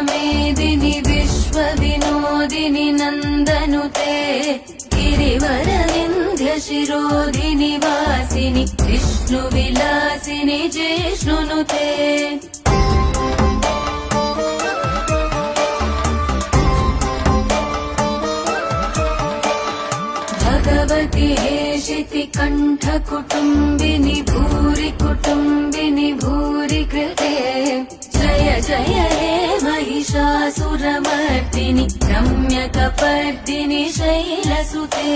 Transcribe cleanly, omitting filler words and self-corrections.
मेदिनि विश्वविनोदिनि नन्दनुते गिरिवरविन्ध्य शिरोधिनि वासिनि विष्णुविलासिनि जिष्णुनुते भगवति हेशिति कण्ठकुटुम्बिनि भूरि कुटुम्बिनि भूरि कृते जय जय हे महिषासुरमर्दिनि रम्यकपर्दिनि शैलसुते।